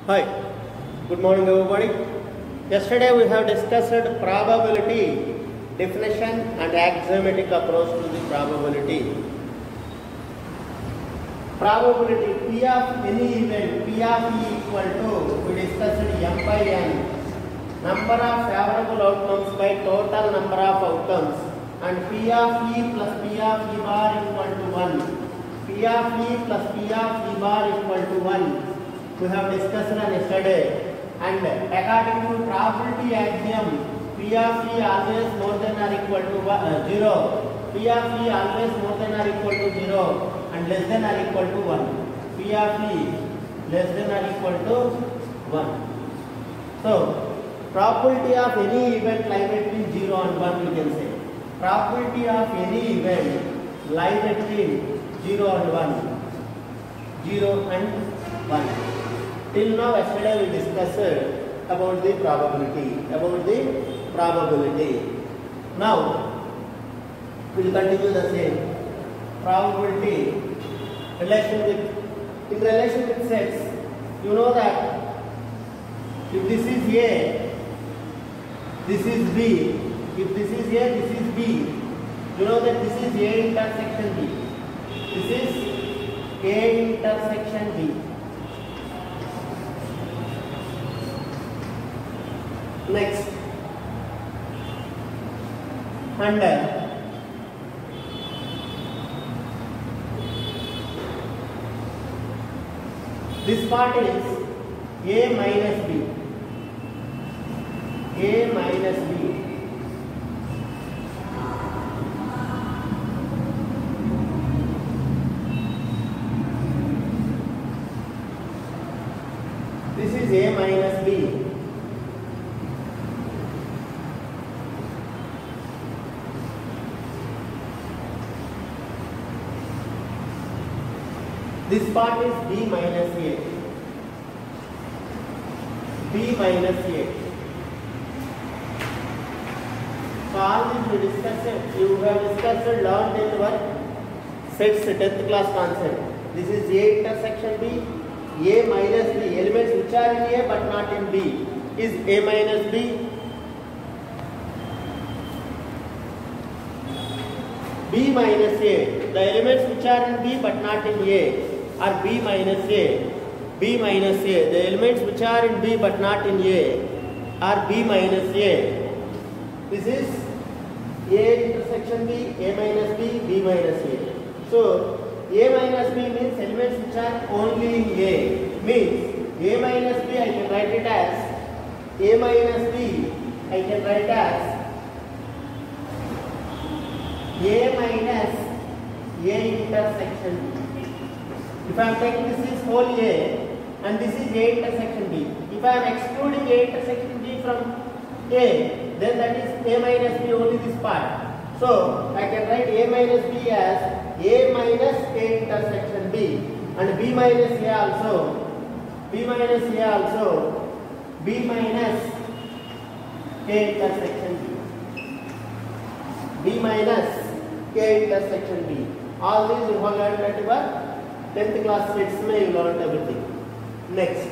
Hi, good morning everybody. Yesterday we have discussed probability definition and axiomatic approach to the probability. Probability P of any event, P of E equal to, we discussed M by N, number of favorable outcomes by total number of outcomes, and P of E plus P of E bar equal to 1. P of E plus P of E bar equal to 1. We have discussed on yesterday, and according to probability axiom, P of E always more than or equal to 0, P of E always more than or equal to 0 and less than or equal to 1, P of E less than or equal to 1. So, probability of any event lie between 0 and 1 we can say. Probability of any event lie between 0 and 1. 0 and 1. Till now, yesterday we discussed about the probability. Now, we will continue the same. Probability in relation with sets. You know that if this is A, this is B. If this is A, this is B. You know that this is A intersection B. This is A intersection B. Next, and this part is A minus B. A minus B. This is A minus B. This part is B minus A. B minus A. So all this we discussed. You have discussed and learned in our sets 10th class concept. This is A intersection B. A minus B. Elements which are in A but not in B is A minus B. B minus A. The elements which are in B but not in A are B minus A. B minus A. The elements which are in B but not in A are B minus A. This is A intersection B, A minus B, B minus A. So, A minus B means elements which are only in A. Means A minus B I can write it as A minus B I can write as A minus A intersection B. If I am taking this is whole A and this is A intersection B. If I am excluding A intersection B from A, then that is A minus B only this part. So I can write A minus B as A minus A intersection B, and B minus A also, B minus A also, B minus A intersection B. B minus A intersection B. All these you have learned at your 10th class sets mein you learned everything. Next,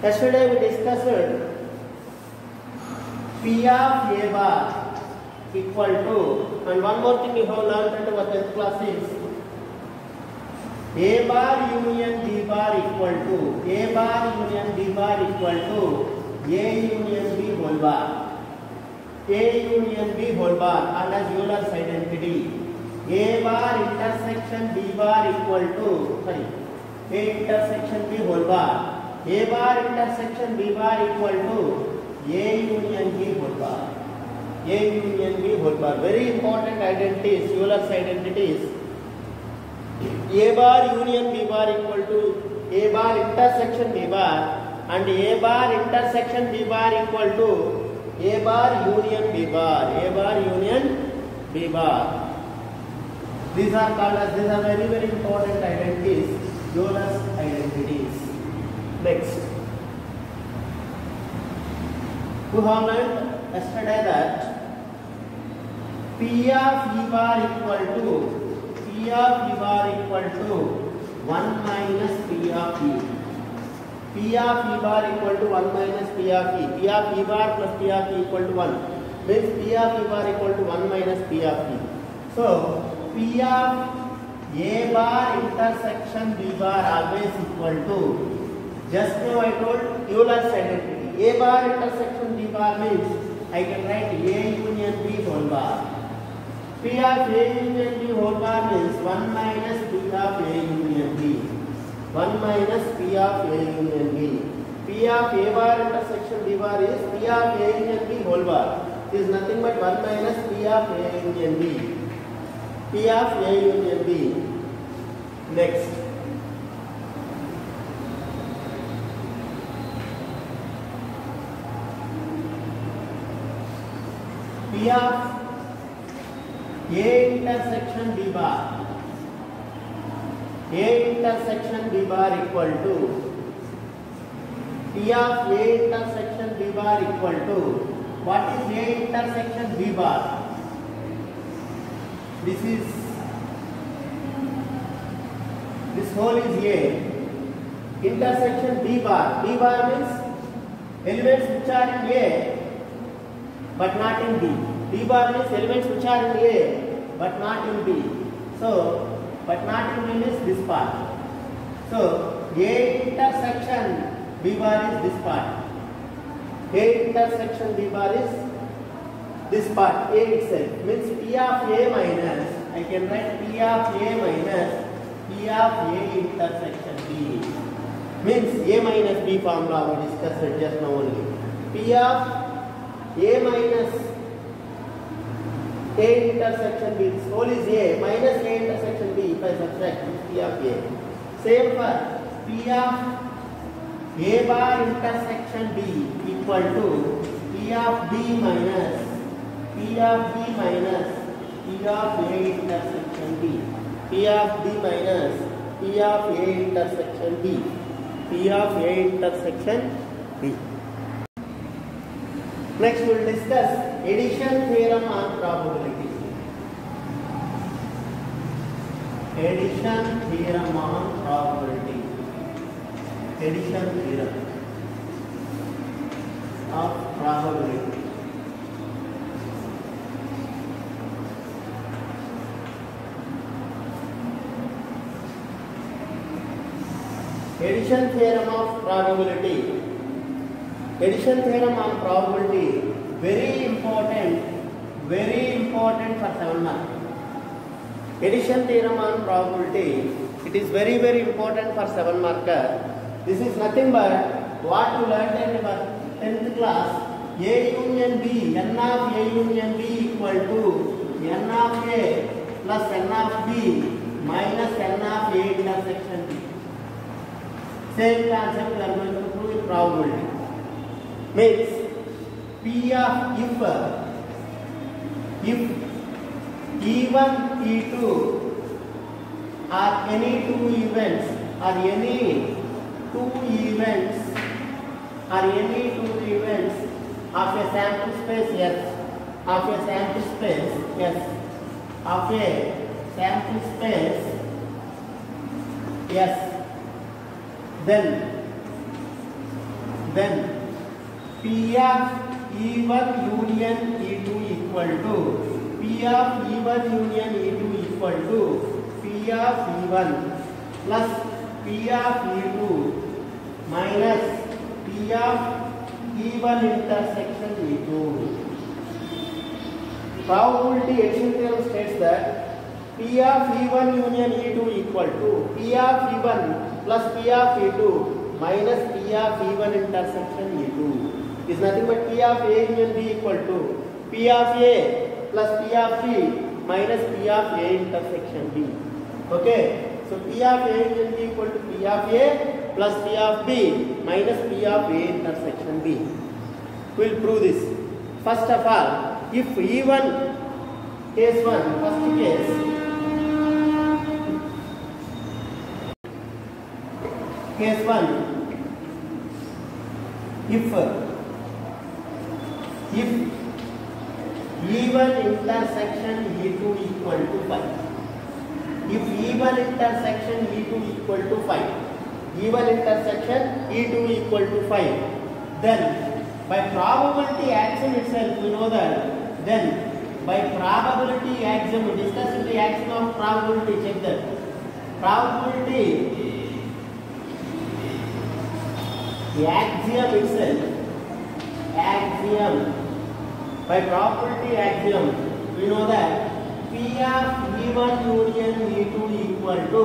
yesterday we discussed P of A bar equal to, and one more thing you have learned at your 10th class is A bar union B bar equal to, A bar union B bar equal to A union B whole bar. A union B whole bar, and as Euler's identity. A bar intersection B bar equal to, A intersection B whole bar. A bar intersection B bar equal to A union B whole bar. A union B whole bar. Very important identities, Euler's identities. A bar union B bar equal to A bar intersection B bar, and A bar intersection B bar equal to A bar union B bar. A bar union B bar. These are called as, these are very very important identities, Euler's identities. Next, we have learned yesterday that P of E bar equal to P of E bar equal to 1 minus P of E. P of E bar equal to 1 minus P of E. P of E bar plus P of E equal to 1. Means P of E bar equal to 1 minus P of E. So P of A bar intersection B bar always equal to, just now I told Euler's identity. A bar intersection B bar means I can write A union B whole bar. P of A union B whole bar means 1 minus P of A union B. 1 minus P of A union B. P of A bar intersection B bar is P of A union B whole bar. It is nothing but 1 minus P of A union B. P of A union B. Next. P of A intersection B bar. A intersection B bar equal to P of A intersection B bar equal to, what is A intersection B bar? This whole is A. Intersection B bar. B bar means elements which are in A but not in B. B bar means elements which are in A but not in B. So, but not in B means this part. So, A intersection B bar is this part. A intersection B bar is this part, A itself. Means P of A minus, I can write P of A minus P of A intersection B. Means A minus B formula we discussed just now only. P of A minus A intersection B. This whole is A minus A intersection B. If I subtract P of A. Same for P of A bar intersection B equal to P of B minus P of B minus P of A intersection B. P of B minus P of A intersection B. P of A intersection B. Next we will discuss addition theorem on probability. Addition theorem on probability. Addition theorem of probability. Addition theorem of probability. Addition theorem on probability, very important for 7 marks. Addition theorem on probability, it is very important for 7 marker. This is nothing but what you learned in your 10th class. A union B, N of A union B equal to N of A plus N of B minus N of A intersection B. Same concept we are going to prove in probability. Means P of if E1, E2 are any two events of a sample space S, of a sample space S, of a sample space S, then P of E1 union E2 equal to P of E1 union E2 equal to P of E1 plus P of E2 minus P of E1 intersection E2. Probability addition theorem states that P of E1 union E2 equal to P of E1 plus P of E2 minus P of E1 intersection E2 is nothing but P of A union B equal to P of A plus P of B minus P of A intersection B. Okay, so P of A union B equal to P of A plus P of B minus P of A intersection B. We will prove this. First of all, if E1 case 1, first case, case 1, if E1 intersection E2 equal to 5. If E1 intersection E2 equal to 5. E1 intersection E2 equal to 5. Then by probability axiom itself we know that. Then by probability axiom, we discussed the axiom of probability. Check that. Probability, the axiom itself, axiom, by probability axiom, we know that P of E1 union E2 equal to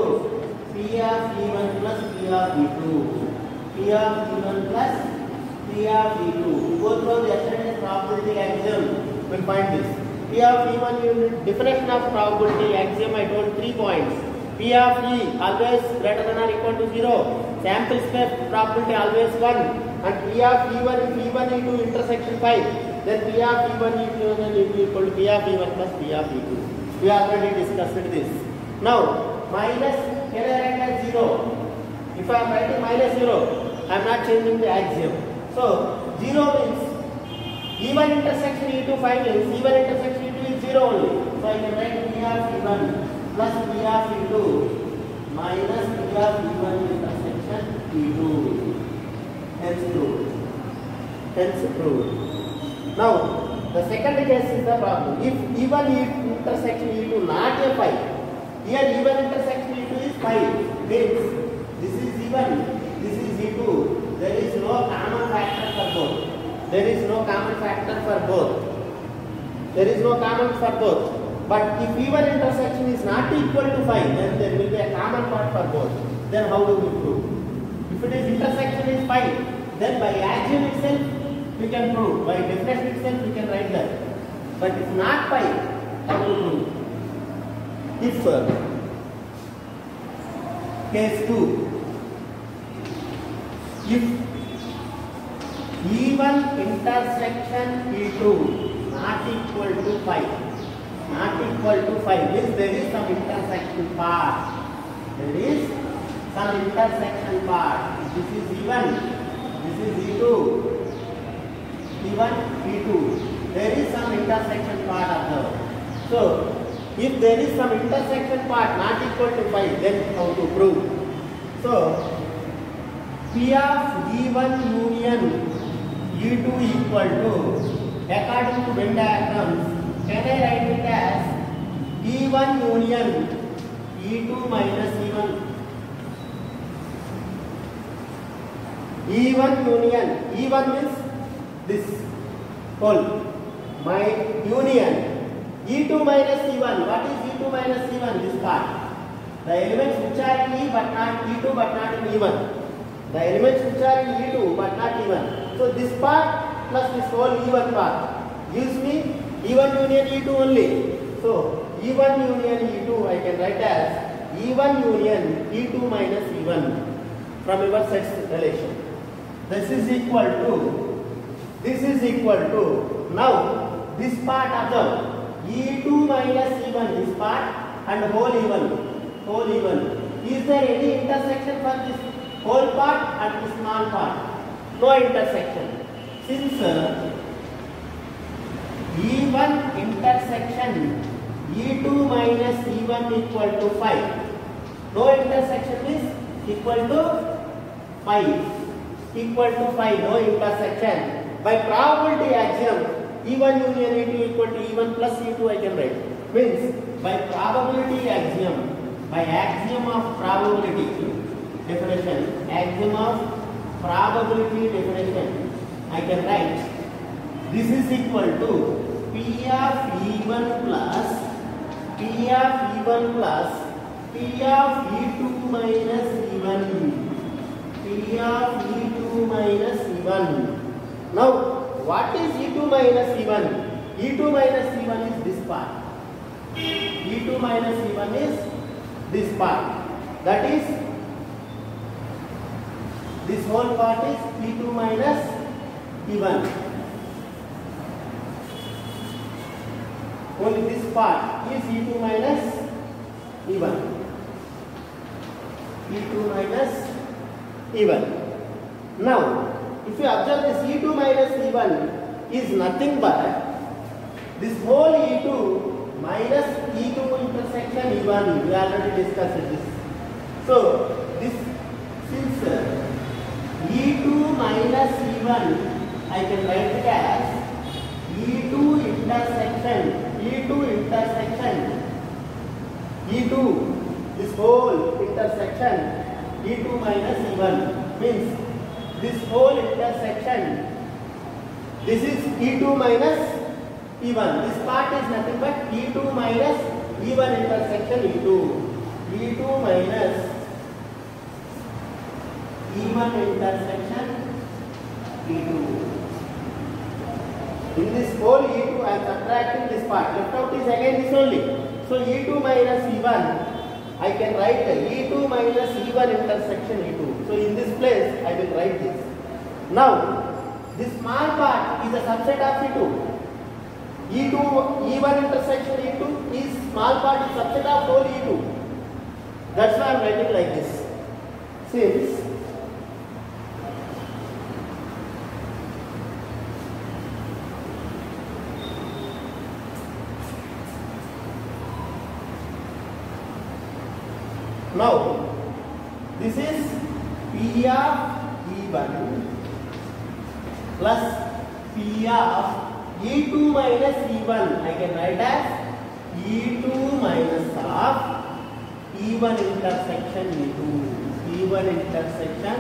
P of E1 plus P of E2. P of E1 plus P of E2. Go through yesterday's probability axiom, we'll find this. P of E1 unit, definition of probability axiom, I told 3 points. P of E always greater than or equal to 0. Sample space probability always 1. And P of E1 if E1 E2 intersection 5. Then P of E1 E2 equal to P of E1 plus P of E2. We already discussed this. Now minus, can I write as 0? If I am writing minus 0, I am not changing the axiom. So 0 means E1 intersection E2 5 means E1 intersection E2 is 0 only. So I can write P of E1 plus P of E2 minus P of E1 intersection E2. Hence proved. Hence proved. Now the second case is the problem. If E1 intersection E2 not a 5, here E1 intersection E2 is 5, means this is E1, this is E2. There is no common factor for both. There is no common factor for both. There is no common for both. But if E1 intersection is not equal to 5, then there will be a common part for both. Then how do we prove? If it is intersection is 5, then by axiom itself we can prove. By definition itself we can write that. But if not 5, how to prove? If case 2, if E1 intersection E2 not equal to 5, not equal to 5 means there is some intersection part. There is some intersection part. This is E1, this is E2. E1, E2. There is some intersection part observed. So if there is some intersection part not equal to 5, then how to prove? So P of E1 union E2 equal to, according to Venn diagrams, can I write it as E1 union E2 minus E1. E1 union, E1 means this whole, my union. E2 minus E1, what is E2 minus E1? This part. The elements which are in E but not E2 but not in E1. The elements which are in E2 but not E1. So this part plus this whole E1 part gives me E1 union E2 only. So E1 union E2 I can write as E1 union E2 minus E1 from your sets relation. This is equal to, now this part observe, E2 minus E1, this part and whole E1. Is there any intersection for this whole part and this small part? No intersection. Since E1 intersection E2 minus E1 equal to 5, no intersection is equal to 5. Equal to 5, no intersection. By probability axiom, E1 union E2 equal to E1 plus E2 I can write. Means by probability axiom, by axiom of probability definition, axiom of probability definition, I can write this is equal to P of E1 plus P of E1 plus P of E2 minus E1. P of E2 minus E1. Now, what is E2 minus E1? E2 minus E1 is this part. E2 minus E1 is this part. That is, this whole part is E2 minus E1. Only this part is E2 minus E1. E2 minus E1. Now, if you observe this E2 minus E1 is nothing but this whole E2 minus E2 intersection E1. We already discussed this. So this, since E2 minus E1, I can write it as E2 intersection E2, this whole intersection E2 minus E1 means this whole intersection, this is E2 minus E1. This part is nothing but E2 minus E1 intersection E2 minus E1 intersection E2. In this whole E2, I am subtracting this part. Left out is again this only. So E2 minus E1, I can write E2 minus E1 intersection E2. So in this place, I will write this. Now, this small part is a subset of E2. E1 intersection E2 is small part is subset of whole E2. That's why I am writing like this. Since now this is P of E1 plus P of E2 minus E1. I can write as E2 minus of E1 intersection E2. E1 intersection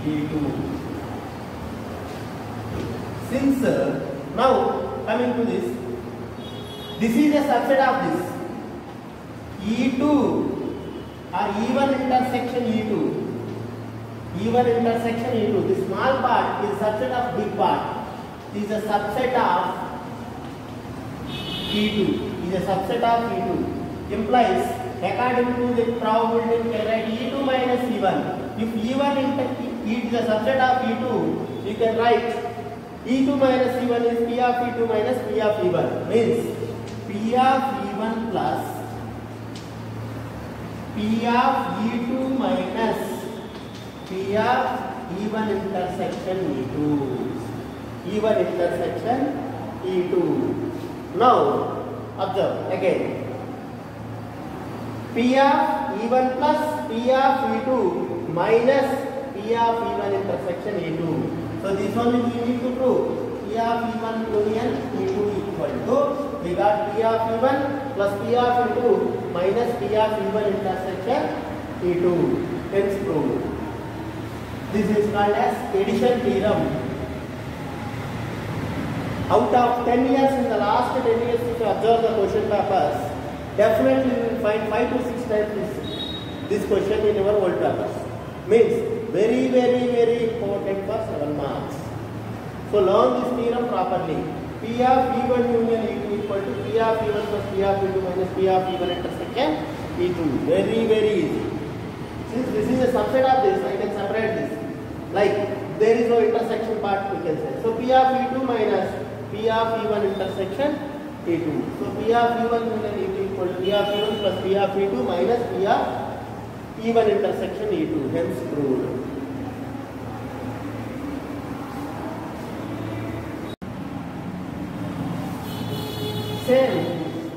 E2. Since now coming to this is a subset of this E2 or E1 intersection E2. E1 intersection E2. The small part is a subset of big part. Is a subset of E2. Is a subset of E2. Implies according to the probability we can write E2 minus E1. If E1 is a subset of E2, you can write E2 minus E1 is P of E2 minus P of E1. Means P of E1 plus P of E2 minus P of E1 intersection E2. E1 intersection E2. Now observe again. P of E1 plus P of E2 minus P of E1 intersection E2. So this one we need to prove. P of E1 union E2 equal to, we got P of E1 plus P of E2 minus P of E1 intersection E2. Hence proved. This is called as addition theorem. Out of 10 years, in the last 10 years, if you observe the question papers, definitely you will find 5 to 6 times this question in your old papers. Means very, very, very important for 7 marks. So learn this theorem properly. P of E1 union E2 equal to P of E1 plus P of E2 minus P of E1 intersection E2. Very, very easy. Since this is a subset of this, I can separate this. Like there is no intersection part, we can say. So P of E2 minus P of E1 intersection E2. So P of E1 union E2 equal to P of E1 plus P of E2 minus P of E1 intersection E2. Hence proved. Same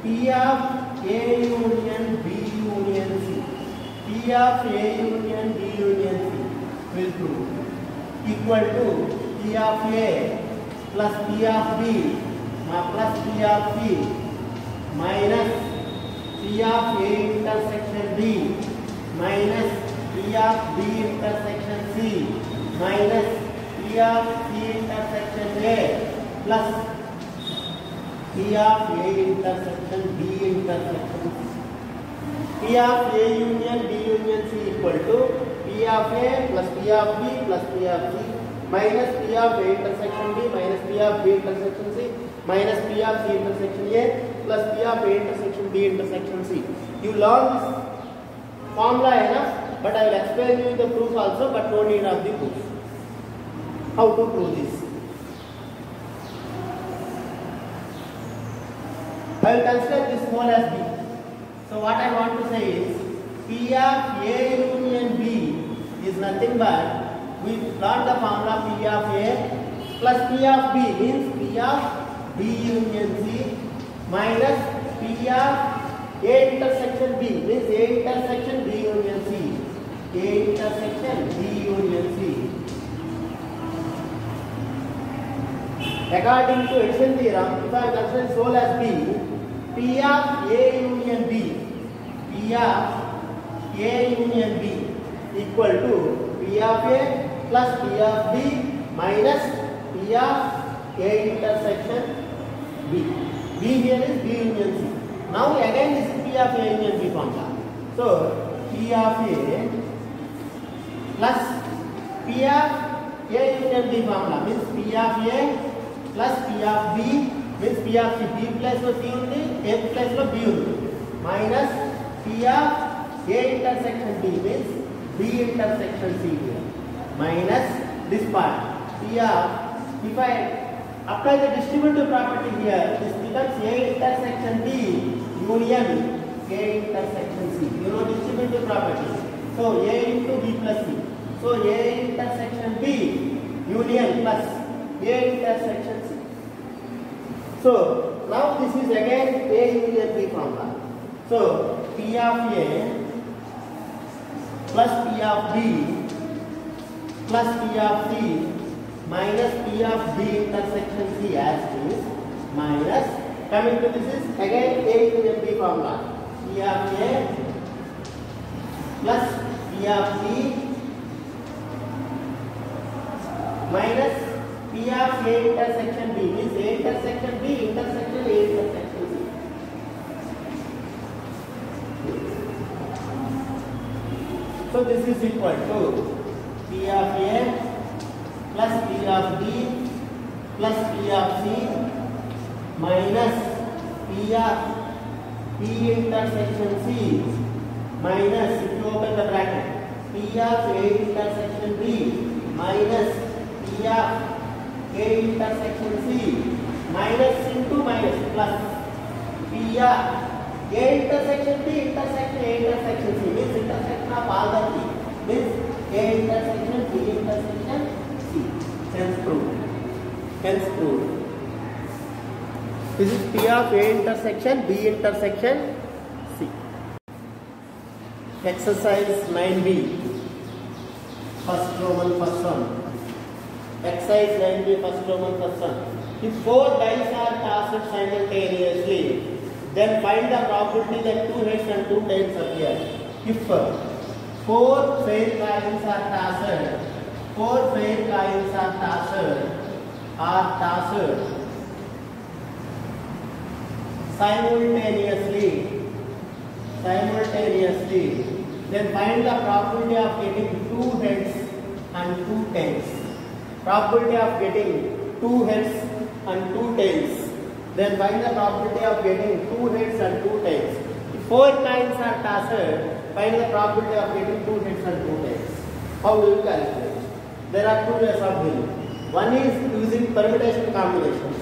P of A union B union C. P of A union B union C will prove equal to P of A plus P of B plus P of C minus P of A intersection B minus P of B intersection C minus P of C intersection A plus P of A intersection B intersection C. P of A union B union C equal to P of A plus P of B plus P of C minus P of A intersection B minus P of B intersection C minus P of C intersection A plus P of A intersection B intersection C. You learn this formula enough, but I will explain you the proof also, but no need of the proof. How to prove this? I will consider this whole as B. So what I want to say is P of A union B is nothing but, we learned the formula P of A plus P of B means P of B union C minus P of A intersection B means A intersection B union C. A intersection B union C. According to addition theorem, if I consider sole as B, P of A union B, P of A union B equal to P of A plus P of B minus P of A intersection B. B here is B union C. Now again this is P of A union B formula. So P of A plus P of A union B formula means P of A plus P of B means P of C. B plus C undi, A plus B undi minus P of A intersection B means B intersection C here minus this part P of, if I apply the distributive property here, this becomes A intersection B union A intersection C. You know distributive property. So A into B plus C. So A intersection B union plus A intersection C. So now this is again A union B formula. So P of A plus P of B plus P of C minus P of B intersection C as is minus, coming to this is again A union B formula. P of A plus P of B minus P of A intersection B means A intersection B intersection A intersection C. So this is equal to P of A plus P of B plus P of C minus P of P intersection C minus, if you open the bracket, P of A intersection B minus P of A intersection C minus into minus plus P of A intersection B intersection A intersection C means intersection of all the three means A intersection B intersection C. Hence proved. Hence proved. This is P of A intersection B intersection C. Exercise 9B. First Roman first one. Exercise 9B first Roman first one. If 4 dice are tossed simultaneously, then find the probability that 2 heads and 2 tails appear. If 4 fair coins are tossed, 4 fair coins are tossed simultaneously, then find the probability of getting 2 heads and 2 tails. Probability of getting 2 heads and 2 tails. Then find the probability of getting 2 heads and 2 tails. If 4 coins are tossed, find the probability of getting 2 heads and 2 tails. How do you calculate? There are 2 ways of doing. One is using permutation combinations.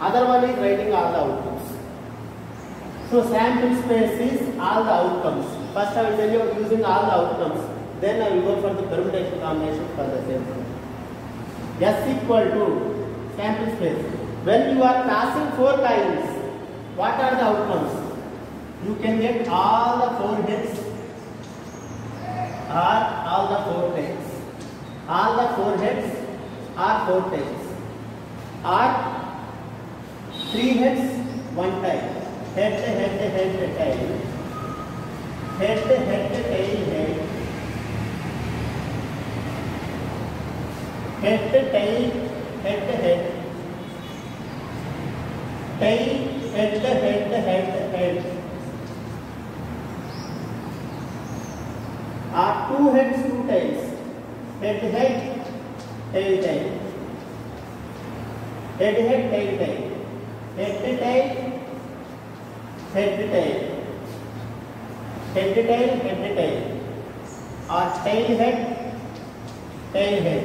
Other one is writing all the outcomes. So sample space is all the outcomes. First I will tell you using all the outcomes. Then I will go for the permutation combination for the same thing. S equal to sample space. When you are tossing 4 coins, what are the outcomes? You can get all the 4 heads or all the 4 tails. All the 4 heads or 4 tails. Or 3 heads, 1 tail. Head, tail. Head, tail, head. Head, tail, head. Tail, head. Are 2 heads, 2 tails. Head, tail, tail. Head, tail. Head, tail, tail. Head, tail. Head, tail. Head, tail, head, tail. Or tail, head, tail, head.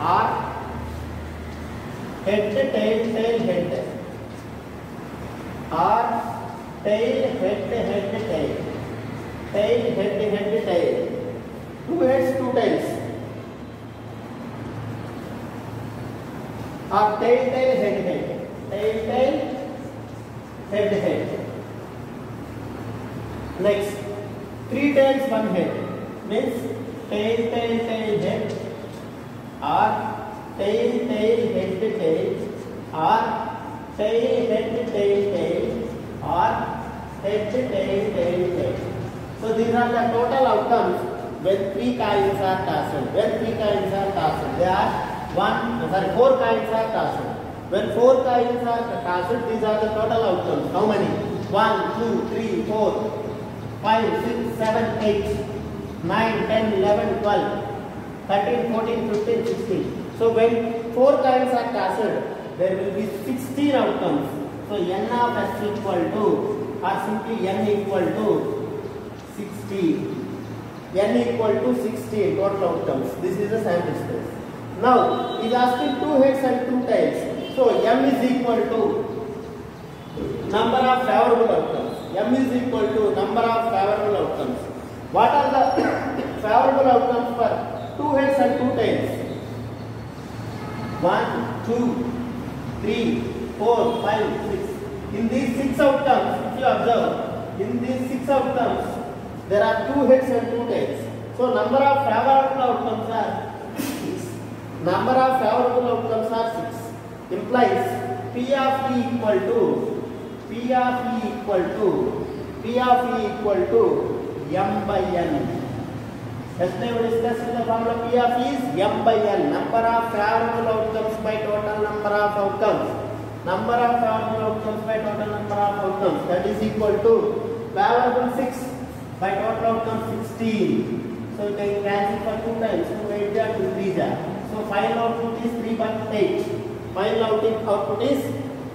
Or head, tail, tail, head. Or tail, head, tail. Tail, head, tail. 2 heads, 2 tails. Or tail, tail, head. Tail, tail, head. 3 tails, 1 head. Means tail, tail, tail, head, or tail, tail, head, tail, or tail, head, tail, tail, or head, tail, tail, tail. So these are the total outcomes when 3 coins are tossed. When 3 coins are tossed, they are 4 coins are tossed. When 4 coins are tossed, these are the total outcomes. How many? 1, 2, 3, 4, 5, 6, 7, 8, 9, 10, 11, 12, 13, 14, 15, 16. So when 4 coins are tossed, there will be 16 outcomes. So n of s equal to, or simply n equal to 16. N equal to 16 total outcomes. This is the sample space. Now he is asking 2 heads and 2 tails. So m is equal to number of favorable outcomes. M is equal to number of favorable outcomes. What are the favorable outcomes for 2 heads and 2 tails? 1, 2, 3, 4, 5, 6. In these 6 outcomes, if you observe, in these 6 outcomes, there are 2 heads and 2 tails. So number of favorable outcomes are 6. Number of favorable outcomes are 6. Implies P of E equal to M by N. Yesterday we discussed the formula P of E is M by N. Number of favorable outcomes by total number of outcomes. Number of favorable outcomes by total number of outcomes. That is equal to favorable 6 by total outcomes 16. So you can cancel for 2 times. 2 8 jar, 2 3 jar. So final output is 3 by 8. Final output is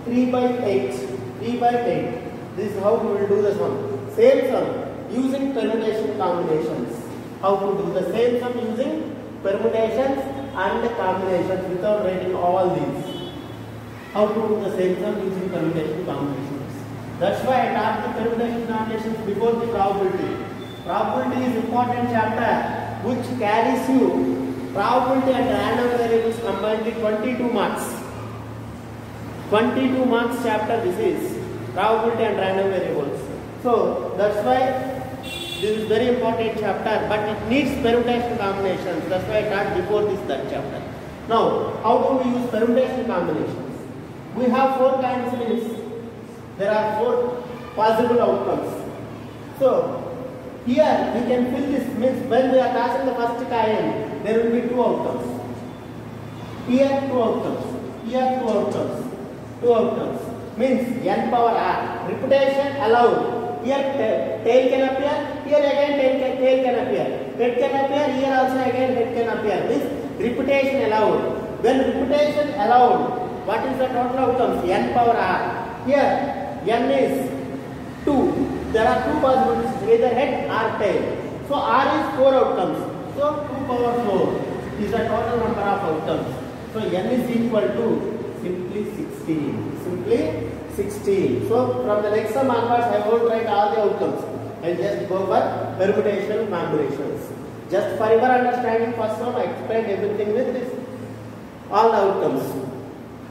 3 by 8. 3 by 8. This is how we will do the sum. Same sum using permutation combinations. How to do the same sum using permutations and combinations without writing all these. How to do the same sum using permutation combinations. That's why I taught the permutation combinations before the probability. Probability is important chapter which carries you probability and random variables combined with 22 marks. 22 marks chapter this is. Probability and random variables. So that's why this is very important chapter, but it needs permutation combinations. That's why I taught before this that chapter. Now, how do we use permutation combinations? We have 4 kinds means there are 4 possible outcomes. So here we can fill this means when we are tossing the first coin, there will be 2 outcomes. Here 2 outcomes. Here 2 outcomes. 2 outcomes. Means n power r. Repetition allowed. Here tail can appear. Here again tail can appear. Head can appear. Here also again head can appear. Means repetition allowed. When repetition allowed, what is the total outcomes? N power r. Here n is 2. There are 2 possibilities, either head or tail. So r is 4 outcomes. So 2 power 4 is the total number of outcomes. So n is equal to simply 16. Simply 16. So from the next sum onwards, I won't write all the outcomes. I will just go for permutation combinations. Just for your understanding, first one I explained everything with this. All the outcomes.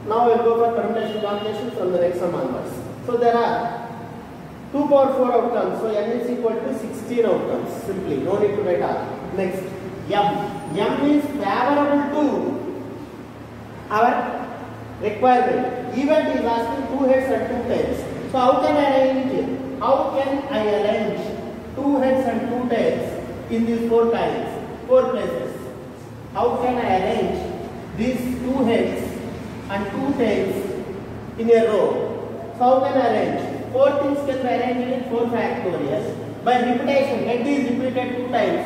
Now we will go for permutation combinations from the next sum onwards. So there are 2 power 4 outcomes. So n is equal to 16 outcomes. Simply, no need to write all. Next, m. M is favorable to our requirement. Event is asking 2 heads and 2 tails. So how can I arrange 2 heads and 2 tails in these 4 tiles, 4 places? How can I arrange these 2 heads and 2 tails in a row? So how can I arrange? 4 things can be arranged in 4 factorial. By repetition, head is repeated 2 times.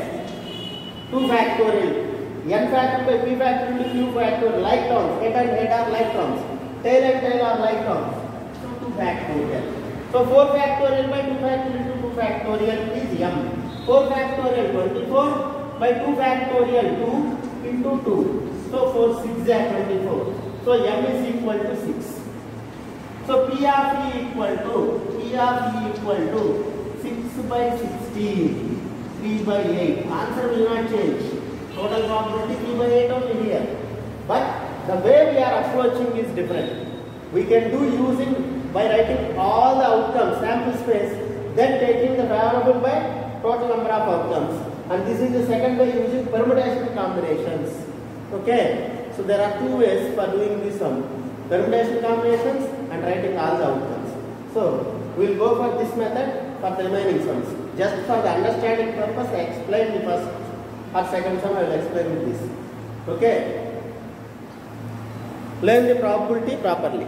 2 factorial. N factorial by P factorial to Q factorial. Like terms. Head and head are like terms. Tail and tail are like terms. So 2 factorial. So 4 factorial by 2 factorial to 2 factorial is m. 4 factorial 24 by 2 factorial 2 into 2. So 4 6 are 24. So m is equal to 6. So P of E equal to 6 by 16, 3 by 8. Answer will not change. Total probability 3 by 8 only here. But the way we are approaching is different. We can do using by writing all the outcomes, sample space, then taking the favorable by total number of outcomes, and this is the second way using permutation combinations. Okay, so there are two ways for doing this one: permutation combinations and writing all the outcomes. So we will go for this method for the remaining sums. Just for the understanding purpose, I explain the first or second sum. I will explain with this. Okay, learn the probability properly.